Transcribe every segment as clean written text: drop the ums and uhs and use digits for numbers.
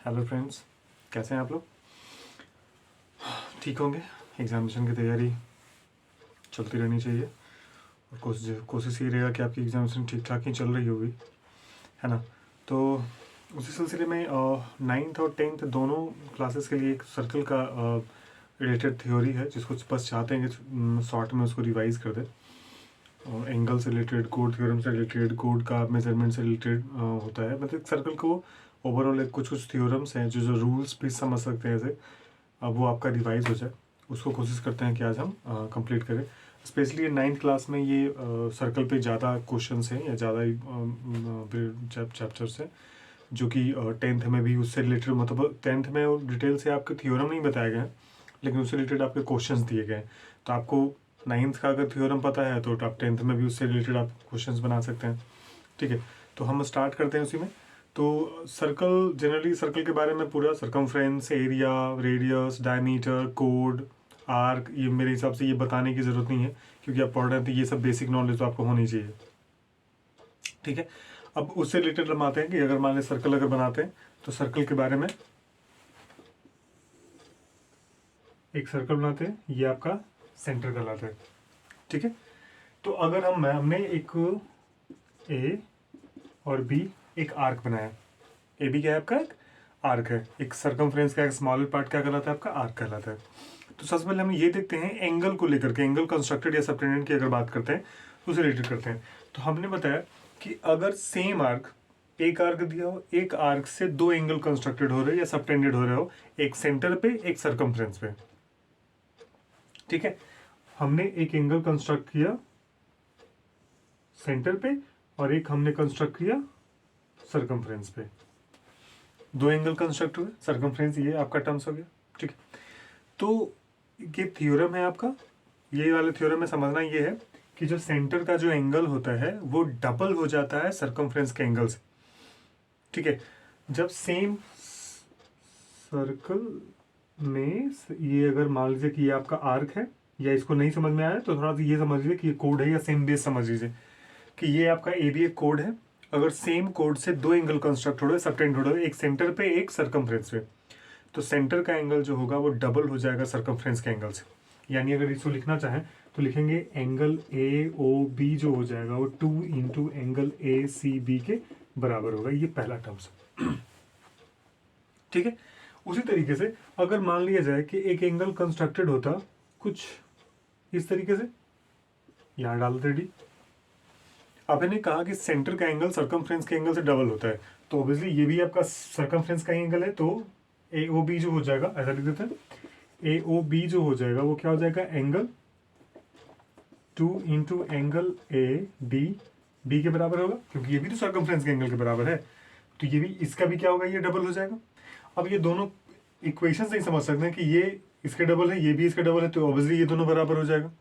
Hello friends, कैसे हैं आप लोग? ठीक होंगे। एग्जामिनेशन की तैयारी चलती रहनी चाहिए और कोशिश ये रहेगा कि आपकी एग्जामिनेशन ठीक ठाक ही चल रही होगी, है ना। तो उसी सिलसिले में नाइन्थ और टेंथ दोनों क्लासेस के लिए एक सर्कल का रिलेटेड थ्योरी है, जिसको बस चाहते हैं कि शॉर्ट में उसको रिवाइज कर दे। एंगल से रिलेटेड, कोड थ्योरम से रिलेटेड, कोड का मेजरमेंट से रिलेटेड होता है। मतलब सर्कल को ओवरऑल एक कुछ थ्योरम्स हैं जो रूल्स भी समझ सकते हैं ऐसे, अब वो आपका रिवाइज हो जाए, उसको कोशिश करते हैं कि आज हम कंप्लीट करें। स्पेशली नाइन्थ क्लास में ये सर्कल पे ज़्यादा क्वेश्चंस हैं या ज़्यादा चैप्टर्स हैं जो कि टेंथ में भी उससे रिलेटेड, मतलब टेंथ में डिटेल से आपके थ्योरम नहीं बताए गए हैं, लेकिन उससे रिलेटेड आपके क्वेश्चंस दिए गए हैं। तो आपको नाइन्थ का अगर थ्योरम पता है तो आप टेंथ में भी उससे रिलेटेड आप क्वेश्चंस बना सकते हैं। ठीक है, तो हम स्टार्ट करते हैं उसी में। तो सर्कल, जनरली सर्कल के बारे में पूरा circumference, area, radius, diameter, code, arc, ये मेरे हिसाब से ये बताने की ज़रूरत नहीं है, क्योंकि आप पढ़ रहे हैं तो ये सब बेसिक नॉलेज तो आपको होनी चाहिए। ठीक है, अब उससे रिलेटेड हम आते हैं कि अगर मान लें सर्कल अगर बनाते हैं तो सर्कल के बारे में एक सर्कल बनाते हैं, ये आपका सेंटर कहलाता है। ठीक है, तो अगर हमने एक ए और बी एक आर्क बनाया, ए बी क्या है आपका, एक आर्क है, एक सर्कमफ्रेंस का एक स्मॉलर पार्ट क्या कहलाता है आपका, आर्क कहलाता है। तो सबसे पहले हम ये देखते हैं एंगल को लेकर के, एंगल कंस्ट्रक्टेड या सबटेंडेंट की अगर बात करते हैं तो उसे रिलेटेड करते हैं। तो हमने बताया कि अगर सेम आर्क, एक आर्क दिया हो, एक आर्क से दो एंगल कंस्ट्रक्टेड हो रहे या सबटेंडेड हो रहे हो, एक सेंटर पे एक सर्कमफ्रेंस पे। ठीक है, हमने एक एंगल कंस्ट्रक्ट किया सेंटर पे और एक हमने कंस्ट्रक्ट किया सर्कमफ्रेंस पे, दो एंगल कंस्ट्रक्ट हुए, सर्कमफ्रेंस ये आपका टर्म्स हो गया। ठीक है, तो ये थ्योरम है आपका, ये वाले थ्योरम में समझना ये है कि जो सेंटर का जो एंगल होता है वो डबल हो जाता है सर्कमफ्रेंस के एंगल से। ठीक है, जब सेम सर्कल में ये अगर मान लीजिए कि ये आपका आर्क है, या इसको नहीं समझ में आया तो थोड़ा सा ये समझ लीजिए कि ये कोड है, या सेम बेस समझ लीजिए कि ये आपका ए बी एक कोड है। अगर सेम कोड से दो एंगल कंस्ट्रक्ट हो रहे, सबटेंड हो रहे, एक सेंटर पे एक सर्कमफ्रेंस पे, तो सेंटर का एंगल जो होगा वो डबल हो जाएगा सर्कमफ्रेंस के एंगल से। यानी अगर इसको लिखना चाहें तो लिखेंगे एंगल ए ओ बी जो हो जाएगा वो 2 into angle A C B के बराबर होगा। ये पहला टर्म्स। ठीक है, उसी तरीके से अगर मान लिया जाए कि एक एंगल कंस्ट्रक्टेड होता कुछ इस तरीके से, यहां डाल दे डी। अब इन्हें कहा कि सेंटर का एंगल सर्कमफ्रेंस के एंगल से डबल होता है, तो ऑब्वियसली ये भी आपका सर्कमफ्रेंस का एंगल है, तो ए ओ बी जो हो जाएगा, ऐसा लिख देते हैं, ए ओ बी जो हो जाएगा वो क्या हो जाएगा, angle 2 into angle A D B के बराबर होगा, क्योंकि ये भी तो सर्कमफ्रेंस के एंगल के बराबर है, तो ये भी, इसका भी क्या होगा, ये डबल हो जाएगा। अब ये दोनों इक्वेशन नहीं समझ सकते हैं कि ये इसके डबल है, ये भी इसके डबल है, तो ऑब्वियसली ये दोनों बराबर हो जाएगा।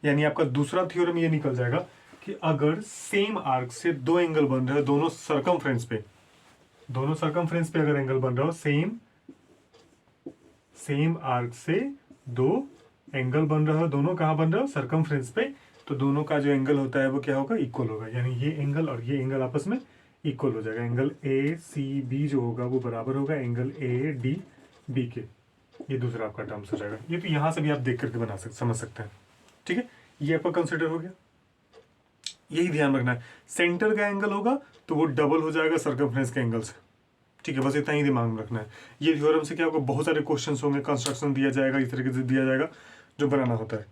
यानी आपका दूसरा थ्योरम ये निकल जाएगा कि अगर सेम आर्क से दो एंगल बन रहे हो दोनों सर्कमफ्रेंस पे, दोनों सर्कमफ्रेंस पे अगर एंगल बन रहा हो, सेम आर्क से दो एंगल बन रहा हो, दोनों कहाँ बन रहा हो, सर्कमफ्रेंस पे, तो दोनों का जो एंगल होता है वो क्या होगा, इक्वल होगा। यानी ये एंगल और ये एंगल आपस में इक्वल हो जाएगा। एंगल ए सी बी जो होगा वो बराबर होगा एंगल ए डी बी के। ये दूसरा आपका टर्म्स हो जाएगा। ये तो यहां से भी आप देख करके समझ सकते हैं। ठीक है, ये आपका कंसिडर हो गया। यही ध्यान रखना है, सेंटर का एंगल होगा तो वो डबल हो जाएगा सर्कमफ्रेंस के एंगल से। ठीक है, बस इतना ही दिमाग में रखना है। ये थ्योरम से क्या होगा, बहुत सारे क्वेश्चंस होंगे, कंस्ट्रक्शन दिया जाएगा, इस तरीके से दिया जाएगा जो बनाना होता है।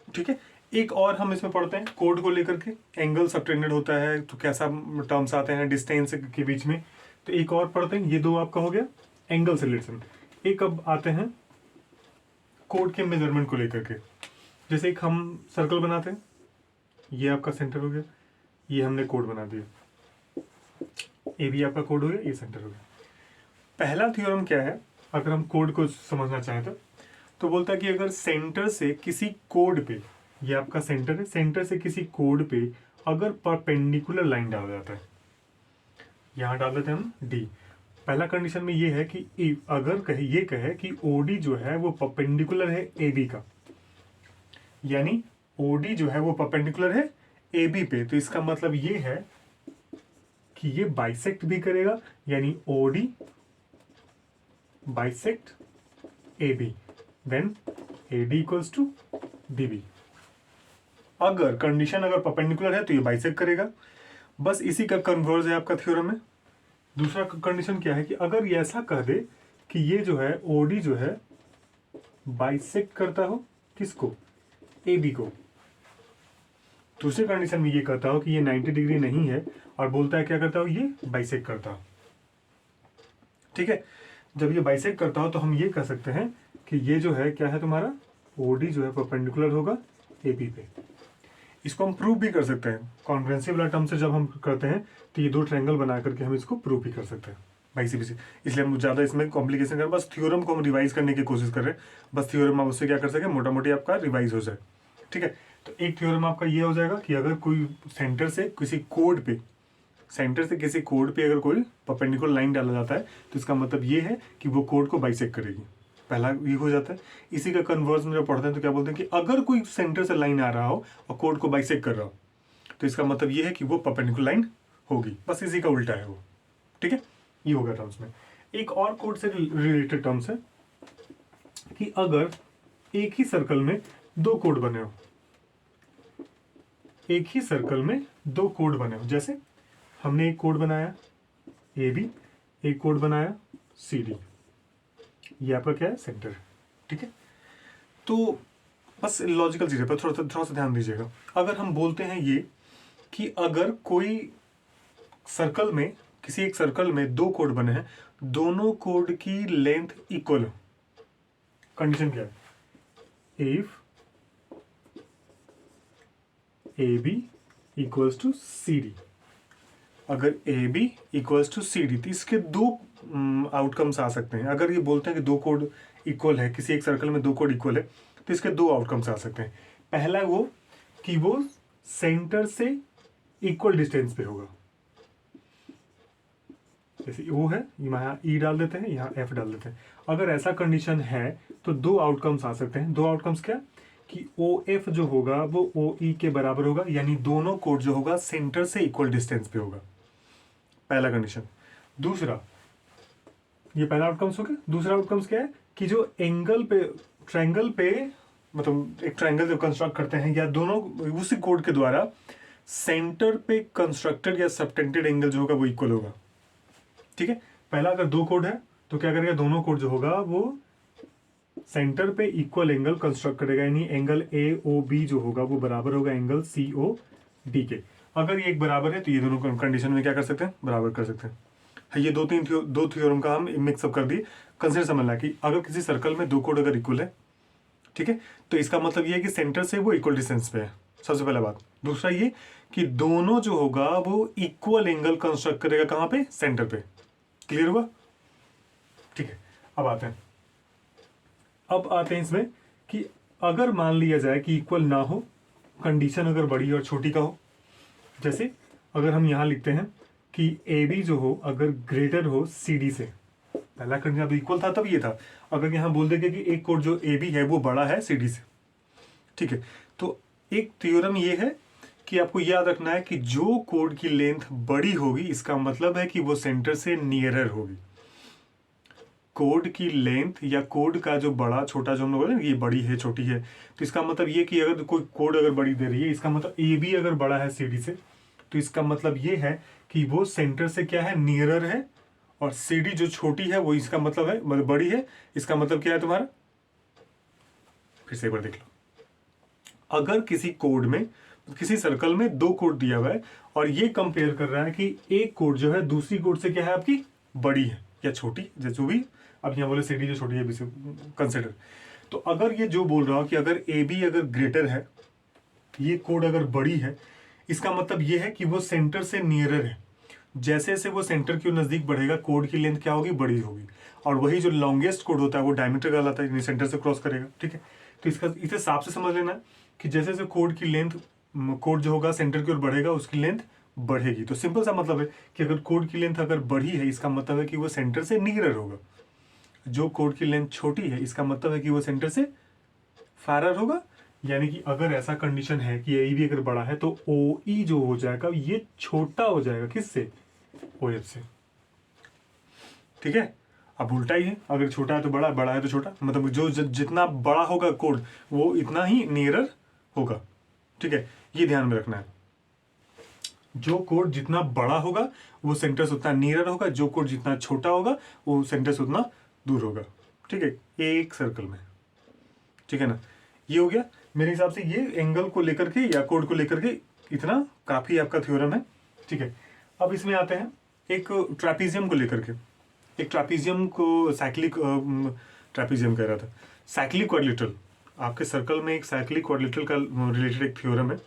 ठीक है, एक और हम इसमें पढ़ते हैं कोड को लेकर के, एंगल सबटेंडेड होता है तो कैसा टर्म्स आते हैं डिस्टेंस के बीच में। तो एक और पढ़ते हैं, ये दो आपका हो गया एंगल से रिलेटेड। एक अब आते हैं कोड के मेजरमेंट को लेकर के। जैसे एक हम सर्कल बनाते हैं, ये आपका सेंटर हो गया, ये हमने कोड बना दिया, ए भी आपका कोड हो गया, ये सेंटर हो गया। पहला थ्योरम क्या है, अगर हम कोड को समझना चाहें तो बोलता है कि अगर सेंटर से किसी कोड पे, ये आपका सेंटर है, सेंटर से किसी कोड पे अगर परपेंडिकुलर लाइन डाला जाता है, यहां डाल देते हैं हम डी। पहला कंडीशन में ये है कि अगर ये कहे कि ओडी जो है वो परपेंडिकुलर है ए बी का, यानी ओडी जो है वो परपेंडिकुलर है ए बी पे, तो इसका मतलब ये है कि ये बाइसेक्ट भी करेगा, यानी OD bisect A B, then A D equals to D B. अगर कंडीशन अगर परपेंडिकुलर है तो ये बाइसेक्ट करेगा, बस इसी का कन्वर्स है आपका थ्योरम में। दूसरा कंडीशन क्या है कि अगर ये ऐसा कह दे कि ये जो है ओडी जो है बाइसेक्ट करता हो किसको, ए बी को। दूसरे कंडीशन में ये कहता हो कि ये 90 डिग्री नहीं है और बोलता है क्या करता हो, ये बाइसेक्ट करता हो। ठीक है, जब ये बाइसेक्ट करता हो तो हम ये कह सकते हैं कि ये जो है क्या है तुम्हारा, ओडी जो है परपेंडिकुलर होगा ए बी पे। इसको हम प्रूव भी कर सकते हैं, कॉन्फ्रेंसिव वाला टर्म से जब हम करते हैं तो ये दो ट्रायंगल बना करके हम इसको प्रूव भी कर सकते हैं भाई सी इसलिए हम ज़्यादा इसमें कॉम्प्लिकेशन कर, बस थ्योरम को हम रिवाइज करने की कोशिश कर रहे हैं। बस थ्योरम आप उससे क्या कर सके, मोटा मोटी आपका रिवाइज हो जाए। ठीक है, तो एक थ्योरम आपका ये हो जाएगा कि अगर कोई सेंटर से किसी कोड पे, सेंटर से किसी कोड पे अगर कोई परपेंडिकुलर लाइन डाला जाता है तो इसका मतलब ये है कि वो कोड को बाइसेक्ट करेगी। पहला ये हो जाता है। इसी का कन्वर्स में जब पढ़ते हैं तो क्या बोलते हैं कि अगर कोई सेंटर से लाइन आ रहा हो और कोड को बाइसेक्ट कर रहा हो तो इसका मतलब ये है कि वो परपेंडिकुलर लाइन होगी। बस इसी का उल्टा है वो। ठीक है, ये होगा टर्म्स में। एक और कोड से रिलेटेड टर्म्स है कि अगर एक ही सर्कल में दो कोड बने हो, एक ही सर्कल में दो कोड बने हो, जैसे हमने एक कोड बनाया ए बी, एक कोड बनाया सी डी, ये आपका क्या है, सेंटर। ठीक है, तो बस लॉजिकल चीज़ पर थोड़ा सा ध्यान दीजिएगा। अगर हम बोलते हैं ये कि अगर कोई सर्कल में, किसी एक सर्कल में दो कोड बने हैं, दोनों कोड की लेंथ इक्वल हो, कंडीशन क्या है, if A B equals to C D. अगर A B equals to C D तो इसके दो आउटकम्स आ सकते हैं। अगर ये बोलते हैं कि दो कोड इक्वल है, किसी एक सर्कल में दो कोड इक्वल है, तो इसके दो आउटकम्स आ सकते हैं। पहला वो कि वो सेंटर से इक्वल डिस्टेंस पे होगा, जैसे वो है, यहाँ ई डाल देते हैं, यहाँ एफ डाल देते हैं। अगर ऐसा कंडीशन है तो दो आउटकम्स आ सकते हैं। दो आउटकम्स क्या, कि ओ एफ जो होगा वो ओ ई के बराबर होगा, यानी दोनों कोड जो होगा सेंटर से इक्वल डिस्टेंस पे होगा, पहला कंडीशन। दूसरा, ये पहला आउटकम्स हो गया। दूसरा आउटकम्स क्या है कि जो एंगल पे, ट्रायंगल पे, मतलब एक ट्रायंगल जो कंस्ट्रक्ट करते हैं या दोनों उसी कोड के द्वारा सेंटर पे कंस्ट्रक्टेड या सबटेंडेड एंगल जो होगा वो इक्वल होगा। ठीक है, पहला अगर दो कोड है तो क्या करेगा, दोनों कोड जो होगा वो सेंटर पे इक्वल एंगल कंस्ट्रक्ट करेगा, यानी एंगल ए ओ बी जो होगा वो बराबर होगा एंगल सी ओ डी के। अगर ये एक बराबर है तो ये दोनों कंडीशन में क्या कर सकते हैं, बराबर कर सकते हैं। ये दो थ्योरम का हम मिक्सअप कर दिए। कंसिडर समझना कि अगर किसी सर्कल में दो कोड अगर इक्वल है, ठीक है, तो इसका मतलब ये है कि सेंटर से वो इक्वल डिस्टेंस पे है, सबसे पहला बात। दूसरा ये कि दोनों जो होगा वो इक्वल एंगल कंस्ट्रक्ट करेगा, कहाँ पे, सेंटर पे। क्लियर हुआ? ठीक है, अब आते हैं इसमें कि अगर मान लिया जाए कि इक्वल ना हो, कंडीशन अगर बड़ी और छोटी का हो, जैसे अगर हम यहां लिखते हैं कि ए बी जो हो अगर ग्रेटर हो सी डी से, पहला कंडीशन तो इक्वल था तब ये था। अगर यहां बोल देंगे कि एक कोड जो ए बी है वो बड़ा है सी डी से, ठीक है, तो एक थ्योरम ये है कि आपको याद रखना है कि जो कोड की लेंथ बड़ी होगी इसका मतलब है कि वो सेंटर से नियरर होगी। कोड की लेंथ या कोड का जो बड़ा छोटा जो हम लोग बोले ना, ये बड़ी है छोटी है, तो इसका मतलब ये कि अगर कोई कोड अगर बड़ी दे रही है, इसका मतलब ए बी अगर बड़ा है सी डी से, तो इसका मतलब ये है कि वो सेंटर से क्या है, नियरर है, और सी डी जो छोटी है वो इसका मतलब है, मतलब बड़ी है, इसका मतलब क्या है तुम्हारा, फिर से एक बार देख लो। अगर किसी कोड में, किसी सर्कल में दो कोड दिया हुआ है और ये कंपेयर कर रहा है कि एक कोड जो है दूसरी कोड से क्या है आपकी, बड़ी है या छोटी, जो भी अब यहाँ बोले सी डी जो छोटी है कंसिडर। तो अगर ये जो बोल रहा हो कि अगर ए बी अगर ग्रेटर है, ये कोड अगर बड़ी है, इसका मतलब ये है कि वो सेंटर से नियरर है। जैसे जैसे वो सेंटर के नज़दीक बढ़ेगा कोड की लेंथ क्या होगी, बड़ी होगी, और वही जो लॉन्गेस्ट कोड होता है वो डायमीटर कहलाता है, यानी सेंटर से क्रॉस करेगा। ठीक है, तो इसका इसे साफ से समझ लेना कि जैसे जैसे कोड की लेंथ, कोड जो होगा सेंटर की ओर बढ़ेगा उसकी लेंथ बढ़ेगी। तो सिंपल सा मतलब है कि अगर कोड की लेंथ अगर बढ़ी है इसका मतलब है कि वो सेंटर से नियरर होगा। जो कोड की लेंथ छोटी है इसका मतलब है कि वो सेंटर से फारर होगा। यानी कि अगर ऐसा कंडीशन है कि ए भी अगर बड़ा है तो ओ ई जो हो जाएगा ये छोटा हो जाएगा, किससे, ओ एफ से। ठीक है, अब उल्टा ही है, अगर छोटा है तो बड़ा, बड़ा है तो छोटा, मतलब जो जितना बड़ा होगा कोड वो इतना ही नियरर होगा। ठीक है, ये ध्यान में रखना है, जो कोड जितना बड़ा होगा वो सेंटर से उतना नियरर होगा, जो कोड जितना छोटा होगा वो सेंटर से उतना दूर होगा। ठीक है, एक सर्कल में। ठीक है ना, ये हो गया। मेरे हिसाब से ये एंगल को लेकर के या कोड को लेकर के इतना काफी आपका थ्योरम है। ठीक है, अब इसमें आते हैं एक ट्रापीजियम को लेकर के। एक ट्रापीजियम को साइक्लिक ट्रापीजियम कह रहा था, साइक्लिक क्वाड्रिलेटरल। आपके सर्कल में एक साइक्लिक क्वाड्रिलेटरल का रिलेटेड एक थ्योरम है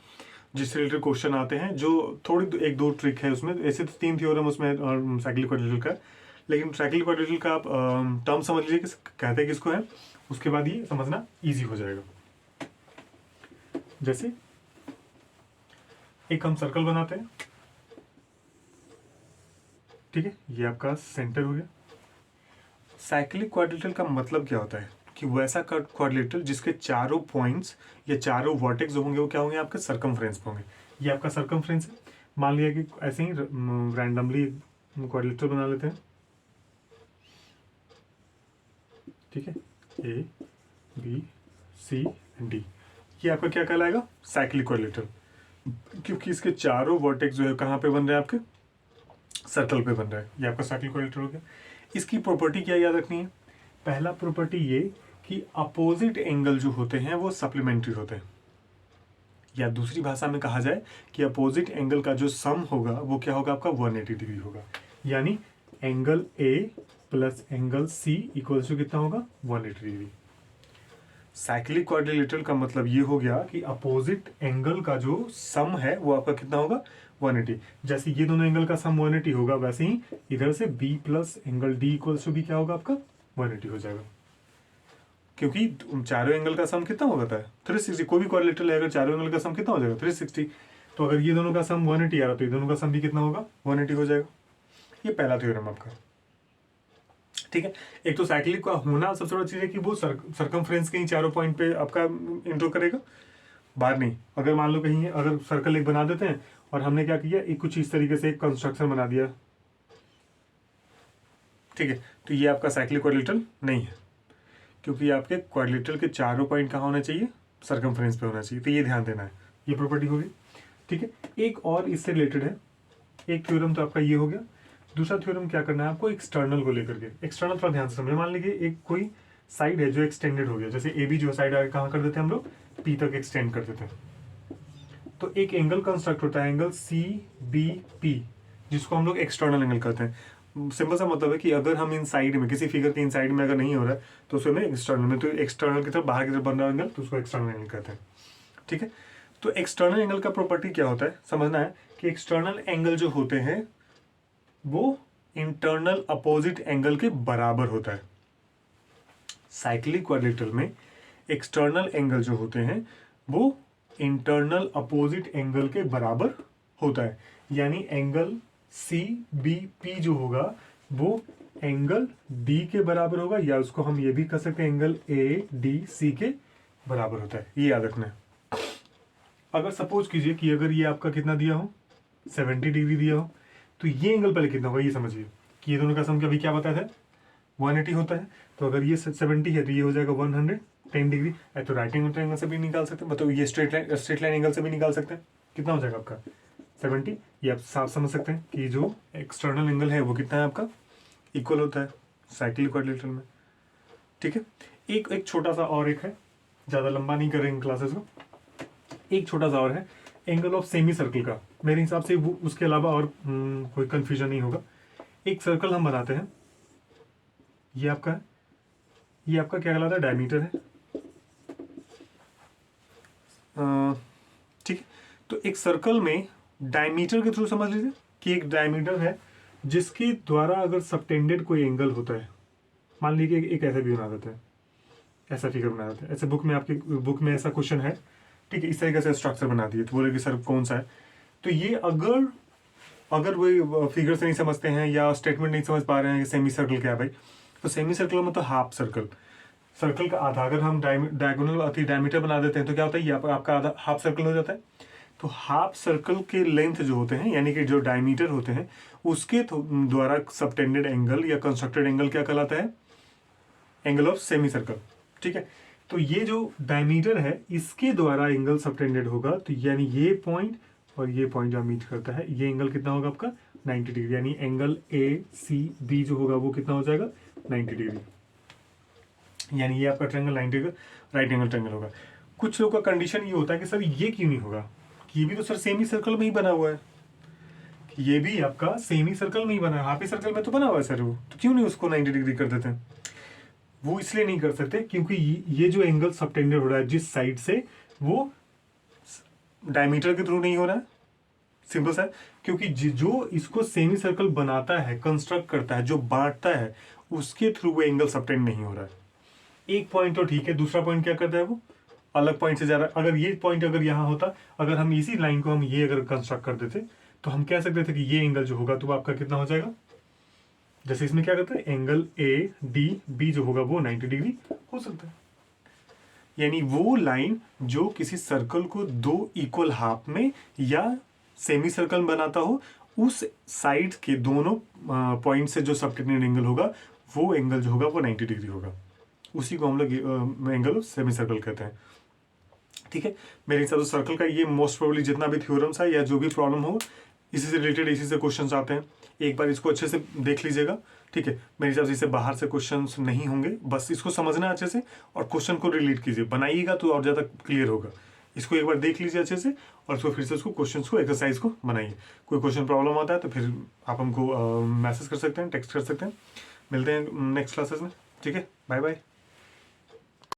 जिससे रिलेटेड क्वेश्चन आते हैं, जो थोड़ी एक दो ट्रिक है उसमें। ऐसे तो 3 थ्योरम उसमें साइक्लिक क्वाड्रिलेटरल का, लेकिन साइक्लिक क्वाड्रिलेटरल का आप टर्म समझ लीजिए कि कहते हैं किसको है, उसके बाद ये समझना इजी हो जाएगा। जैसे एक हम सर्कल बनाते हैं, ठीक है, ये आपका सेंटर हो गया। साइक्लिक क्वाड्रिलेटरल का मतलब क्या होता है कि वैसा क्वाड्रिलेटरल जिसके चारों पॉइंट्स या चारों वर्टेक्स जो होंगे वो क्या होंगे, आपके सर्कमफ्रेंस पे होंगे। ये आपका सर्कमफ्रेंस है। मान लिया कि ऐसे ही रैंडमली क्वाड्रिलेटरल बना लेते हैं। ठीक है, A B C and D, ये आपका क्या कहलाएगा, साइक्लिक क्वाड्रिलेटरल, क्योंकि इसके चारों वर्टेक्स जो है कहाँ पे बन रहे हैं, आपके सर्कल पे बन रहा है। ये आपका साइक्लिक क्वाड्रिलेटरल हो गया। इसकी प्रॉपर्टी क्या याद रखनी है, पहला प्रॉपर्टी ये कि अपोजिट एंगल जो होते हैं वो सप्लीमेंट्री होते हैं, या दूसरी भाषा में कहा जाए कि अपोजिट एंगल का जो सम होगा वो क्या होगा, आपका 180 डिग्री होगा। यानी angle A plus angle C equals to कितना होगा, 180 डिग्री। साइक्लिक क्वाड्रिलेटरल का मतलब ये हो गया कि अपोजिट एंगल का जो सम है वो आपका कितना होगा, 180। जैसे ये दोनों एंगल का सम 180 होगा, वैसे ही इधर से b plus angle d equals to भी क्या होगा, आपका 180 हो जाएगा। क्योंकि चारों एंगल का सम कितना होता है, 360। कोई भी क्वाड्रिलेटरल है अगर चारों एंगल का सम कितना हो जाएगा, 360। तो अगर ये दोनों का सम 180 आ रहा तो ये दोनों का सम भी कितना होगा, 180 हो जाएगा। ये पहला थ्योरम आपका। ठीक है, एक तो साइक्लिक का होना सबसे बड़ा चीज है कि वो सर्कमफ्रेंस के ही चारों पॉइंट पे आपका इंट्रो करेगा, बाहर नहीं। अगर मान लो कहीं अगर सर्कल एक बना देते हैं और हमने क्या किया, एक कुछ इस तरीके से एक कंस्ट्रक्शन बना दिया, ठीक है, तो ये आपका साइक्लिक क्वाड्रिलेटरल नहीं है, क्योंकि आपके क्वाड्रिलेटरल के चारों पॉइंट कहाँ होना चाहिए, सर्कमफ्रेंस पे होना चाहिए। तो ये ध्यान देना है, ये प्रॉपर्टी होगी। ठीक है, एक और इससे रिलेटेड है, एक थ्योरम तो आपका ये हो गया। दूसरा थ्योरम क्या करना है आपको, एक्सटर्नल को लेकर के। एक्सटर्नल थोड़ा ध्यान से समझे। मान लीजिए एक कोई साइड है जो एक्सटेंडेड हो गया, जैसे ए बी जो साइड आगे कहाँ कर देते हैं हम लोग, पी तक एक्सटेंड कर देते हैं। तो एक एंगल कंस्ट्रक्ट होता है, एंगल सी बी पी, जिसको हम लोग एक्सटर्नल एंगल कहते हैं। सिंपल सा मतलब है कि अगर हम इन साइड में, किसी फिगर के इन साइड में अगर नहीं हो रहा है तो उसमें एक्सटर्नल में, तो एक्सटर्नल की तरफ बाहर की तरफ बन रहा है एंगल, तो उसको एक्सटर्नल एंगल कहते हैं। ठीक है, तो एक्सटर्नल एंगल का प्रॉपर्टी क्या होता है, समझना है कि एक्सटर्नल एंगल जो होते हैं वो इंटरनल अपोजिट एंगल के बराबर होता है। साइक्लिक क्वाड्रिलेटरल में एक्सटर्नल एंगल जो होते हैं वो इंटरनल अपोजिट एंगल के बराबर होता है। यानी एंगल सी बी पी जो होगा वो एंगल डी के बराबर होगा, या उसको हम ये भी कह सकते हैं एंगल ए डी सी के बराबर होता है। ये याद रखना है। अगर सपोज कीजिए कि अगर ये आपका कितना दिया हो, 70 डिग्री दिया हो, तो ये एंगल पहले कितना होगा, ये समझिए कि ये दोनों का सम अभी क्या बताया था, 180 होता है। तो अगर ये 70 है तो ये हो जाएगा 110 डिग्री। तो राइट एंगल से भी निकाल सकते हैं, मतलब ये स्ट्रेट लाइन एंगल से भी निकाल सकते हैं। कितना हो जाएगा आपका 70। ये आप साफ समझ सकते हैं कि जो एक्सटर्नल एंगल है वो कितना है आपका, इक्वल होता है साइक्लिक क्वाड्रिलेटरल में। ठीक है, एक छोटा सा और एक है, ज़्यादा लंबा नहीं करेंगे क्लासेस को। एक छोटा सा और है, एंगल ऑफ सेमी सर्कल का। मेरे हिसाब से वो उसके अलावा और कोई कंफ्यूजन नहीं होगा। एक सर्कल हम बनाते हैं, ये आपका है, ये आपका क्या कहलाता है, डायमीटर है। ठीक है, तो एक सर्कल में डायमीटर के थ्रू समझ लीजिए कि एक डायमीटर है जिसके द्वारा अगर सबटेंडेड कोई एंगल होता है, मान लीजिए एक ऐसा भी बना देते हैं, ऐसा फिगर बना देते हैं। ऐसे बुक में, आपकी बुक में ऐसा क्वेश्चन है, ठीक है, इस तरीके से स्ट्रक्चर बना दिए, तो बोले कि सर कौन सा है। तो ये अगर वो फिगर से नहीं समझते हैं या स्टेटमेंट नहीं समझ पा रहे हैं कि सेमी सर्कल क्या है भाई, तो सेमी सर्कल मतलब हाफ सर्कल, सर्कल का आधा। अगर हम डायगोनल डायमीटर बना देते हैं तो क्या होता है, ये आपका आधा हाफ सर्कल हो जाता है। तो हाफ सर्कल के लेंथ जो होते हैं यानी कि जो डायमीटर होते हैं उसके द्वारा सबटेंडेड एंगल या कंस्ट्रक्टेड एंगल क्या कहलाता है? Angle of semi circle. ठीक है, तो ये जो डायमीटर है इसके द्वारा एंगल सबटेंडेड होगा, तो यानी ये पॉइंट और ये पॉइंट जो मीट करता है ये एंगल कितना होगा आपका? 90 डिग्री। यानी एंगल ए सी बी जो होगा वो कितना हो जाएगा? 90 डिग्री। यानी ये आपका triangle 90 degree right angle triangle होगा। कुछ लोगों का कंडीशन ये होता है कि सर ये क्यों नहीं होगा, कि ये भी तो सर सेमी सर्कल में ही बना हुआ है, कि ये भी आपका सेमी सर्कल में ही बना है, हाफ सर्कल में तो बना हुआ है सर, वो तो क्यों नहीं उसको 90 डिग्री कर देते हैं? वो इसलिए नहीं कर सकते क्योंकि ये जो एंगल सबटेंडेड हो रहा है जिस साइड से, वो डायमीटर के थ्रू नहीं हो रहा है। सिंपल सा, क्योंकि जो इसको सेमी सर्कल बनाता है, कंस्ट्रक्ट करता है, जो बांटता है, उसके थ्रू वो एंगल सबटेंड नहीं हो रहा है। एक पॉइंट तो ठीक है, दूसरा पॉइंट क्या करता है, वो अलग पॉइंट से जा रहा है। अगर ये पॉइंट अगर यहाँ होता, अगर हम इसी लाइन को हम ये अगर कंस्ट्रक्ट कर देते तो हम कह सकते थे कि ये एंगल जो होगा तो आपका कितना हो जाएगा? जैसे इसमें क्या करता है, एंगल ए डी बी जो होगा वो 90 डिग्री हो सकता है। यानी वो लाइन जो किसी सर्कल को दो इक्वल हाफ में या सेमी सर्कल बनाता हो, उस साइड के दोनों पॉइंट से जो सबटेंडेड एंगल होगा वो एंगल जो होगा वो 90 डिग्री होगा। उसी को हम लोग एंगल ऑफ सेमी सर्कल कहते हैं। ठीक है, मेरे हिसाब से सर्कल का ये मोस्ट प्रोबेबली जितना भी थ्योरम्स है या जो भी प्रॉब्लम हो इसी से रिलेटेड इसी से क्वेश्चंस आते हैं। एक बार इसको अच्छे से देख लीजिएगा। ठीक है, मेरे हिसाब से इससे बाहर से क्वेश्चंस नहीं होंगे, बस इसको समझना अच्छे से और क्वेश्चन को रिलेट कीजिए, बनाइएगा तो और ज़्यादा क्लियर होगा। इसको एक बार देख लीजिए अच्छे से और उसको फिर से उसको क्वेश्चंस को एक्सरसाइज को बनाइए। कोई क्वेश्चन प्रॉब्लम आता है तो फिर आप हमको मैसेज कर सकते हैं, टेक्स्ट कर सकते हैं। मिलते हैं नेक्स्ट क्लासेस में। ठीक है, बाय बाय।